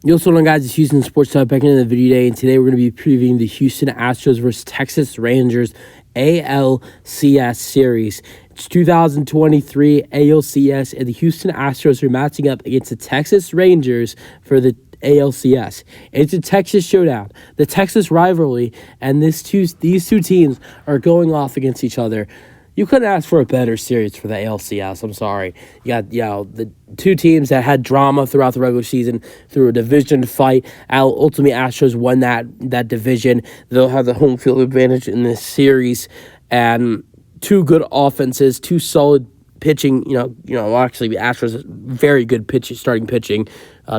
Yo, what's going on, guys? It's Houston Sports Talk back into the video today, and today we're going to be previewing the Houston Astros versus Texas Rangers ALCS series. It's 2023 ALCS, and the Houston Astros are matching up against the Texas Rangers for the ALCS. It's a Texas showdown, the Texas rivalry, and these two teams are going off against each other. You couldn't ask for a better series for the ALCS. I'm sorry. You got, the two teams that had drama throughout the regular season through a division fight. Ultimately, Astros won that division. They'll have the home field advantage in this series, and two good offenses, two solid pitching. Actually, the Astros very good starting pitching.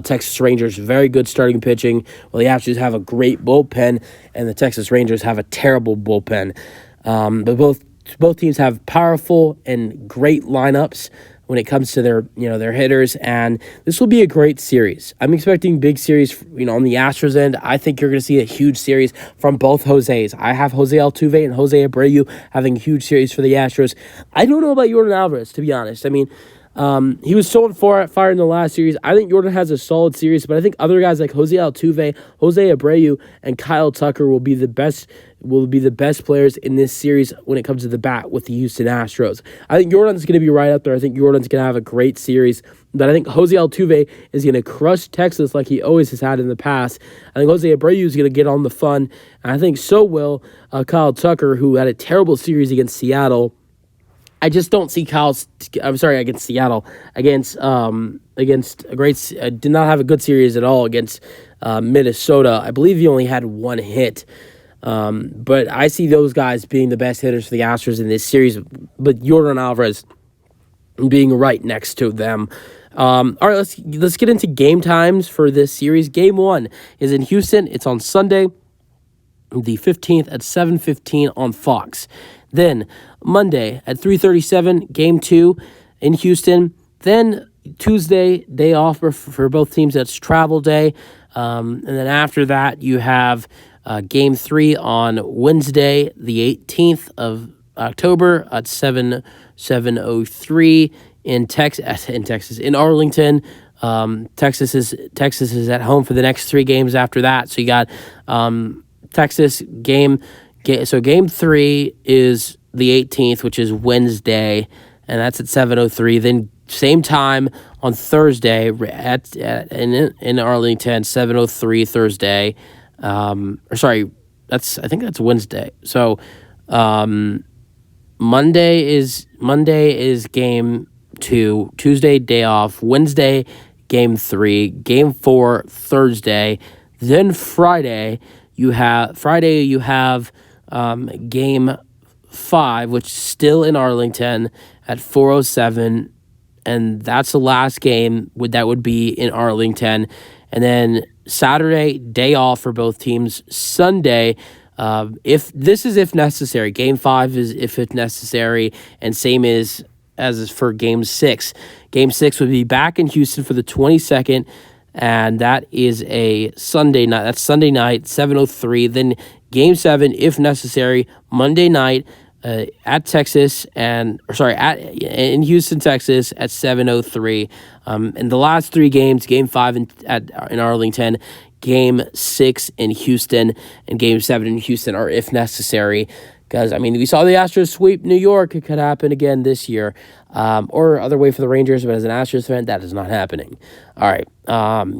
Texas Rangers very good starting pitching. Well, the Astros have a great bullpen, and the Texas Rangers have a terrible bullpen. But both teams have powerful and great lineups when it comes to their hitters, and this will be a great series. I'm expecting big series, on the Astros end. I think you're going to see a huge series from both Jose's. I have Jose Altuve and Jose Abreu having a huge series for the Astros. I don't know about Jordan Alvarez, to be honest. I mean, he was so on fire in the last series. I think Jordan has a solid series, but I think other guys like Jose Altuve, Jose Abreu, and Kyle Tucker will be the best players in this series when it comes to the bat with the Houston Astros. I think Jordan's going to be right up there. I think Jordan's going to have a great series, but I think Jose Altuve is going to crush Texas like he always has had in the past. I think Jose Abreu is going to get on the fun, and I think so will Kyle Tucker, who had a terrible series against Seattle. I just don't see against Seattle, against a great, did not have a good series at all against Minnesota. I believe he only had one hit. But I see those guys being the best hitters for the Astros in this series, but Jordan Alvarez being right next to them. All right, let's get into game times for this series. Game 1 is in Houston. It's on Sunday, the 15th at 7:15 on Fox. Then Monday at 3:37, Game 2 in Houston. Then Tuesday, day off for both teams. That's travel day. And then after that, you have Game 3 on Wednesday, the 18th of October at 7:03 in Arlington. Texas is at home for the next 3 games after that. So you got Texas game. So Game 3 is the 18th, which is Wednesday, and that's at 7:03. Then same time on Thursday in Arlington, 7:03 Thursday. I think that's Wednesday. So Monday is Game 2, Tuesday day off, Wednesday Game 3, Game 4 Thursday. Then Friday you have Game 5, which is still in Arlington at 4:07, and that's the last game that would be in Arlington. And then Saturday, day off for both teams. Sunday, if necessary. Game 5 is if it's necessary, and same as for Game 6. Game 6 would be back in Houston for the 22nd, and that is a Sunday night. That's Sunday night, 7:03. Then Game 7, if necessary, Monday night in Houston, Texas at 7:03. And the last 3 games, Game 5 in Arlington, Game 6 in Houston, and Game 7 in Houston are if necessary. Because, we saw the Astros sweep New York. It could happen again this year. Or other way for the Rangers, but as an Astros fan, that is not happening. All right,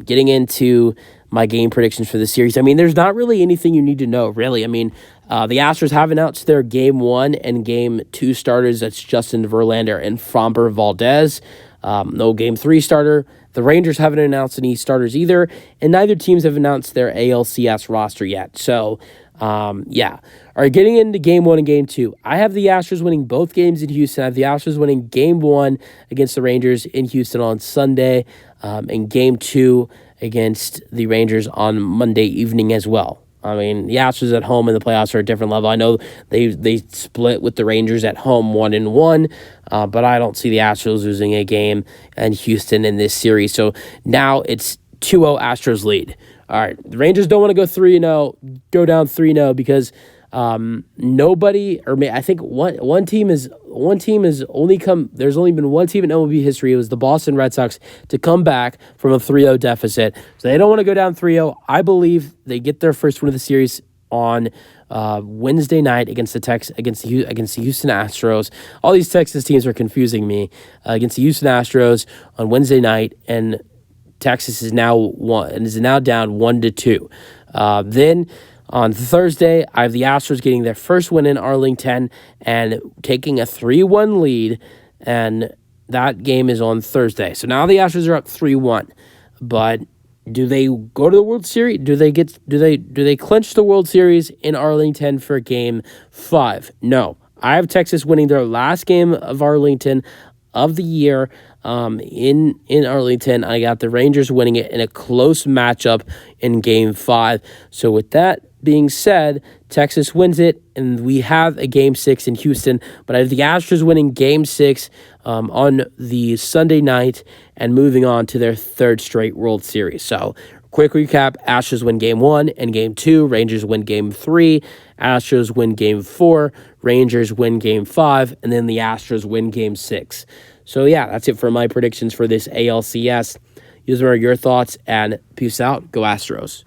getting into my game predictions for the series. There's not really anything you need to know, really. The Astros have announced their Game 1 and Game 2 starters. That's Justin Verlander and Framber Valdez. No Game 3 starter. The Rangers haven't announced any starters either, and neither teams have announced their ALCS roster yet. So, yeah. All right, getting into Game 1 and Game 2. I have the Astros winning both games in Houston. I have the Astros winning Game 1 against the Rangers in Houston on Sunday, and Game 2 against the Rangers on Monday evening as well. The Astros at home in the playoffs are a different level. I know they split with the Rangers at home 1-1, but I don't see the Astros losing a game in Houston in this series. So now it's 2-0 Astros lead. All right, the Rangers don't want to go 3-0, go down 3-0 because Nobody, or I think one team is only come. There's only been one team in MLB history. It was the Boston Red Sox to come back from a 3-0 deficit. So they don't want to go down 3-0. I believe they get their first win of the series on Wednesday night against the Houston Astros. All these Texas teams are confusing me. Against the Houston Astros on Wednesday night, and Texas is now down 1-2. Then on Thursday, I have the Astros getting their first win in Arlington and taking a 3-1 lead, and that game is on Thursday. So now the Astros are up 3-1. But do they go to the World Series? Do they clinch the World Series in Arlington for Game 5? No. I have Texas winning their last game of Arlington of the year in Arlington. I got the Rangers winning it in a close matchup in Game 5. So with that being said, Texas wins it, and we have a Game 6 in Houston. But I have the Astros winning Game 6 on the Sunday night and moving on to their third straight World Series. So quick recap, Astros win Game 1 and Game 2. Rangers win Game 3. Astros win Game 4. Rangers win Game 5. And then the Astros win Game 6. So yeah, that's it for my predictions for this ALCS. These are your thoughts, and peace out. Go Astros.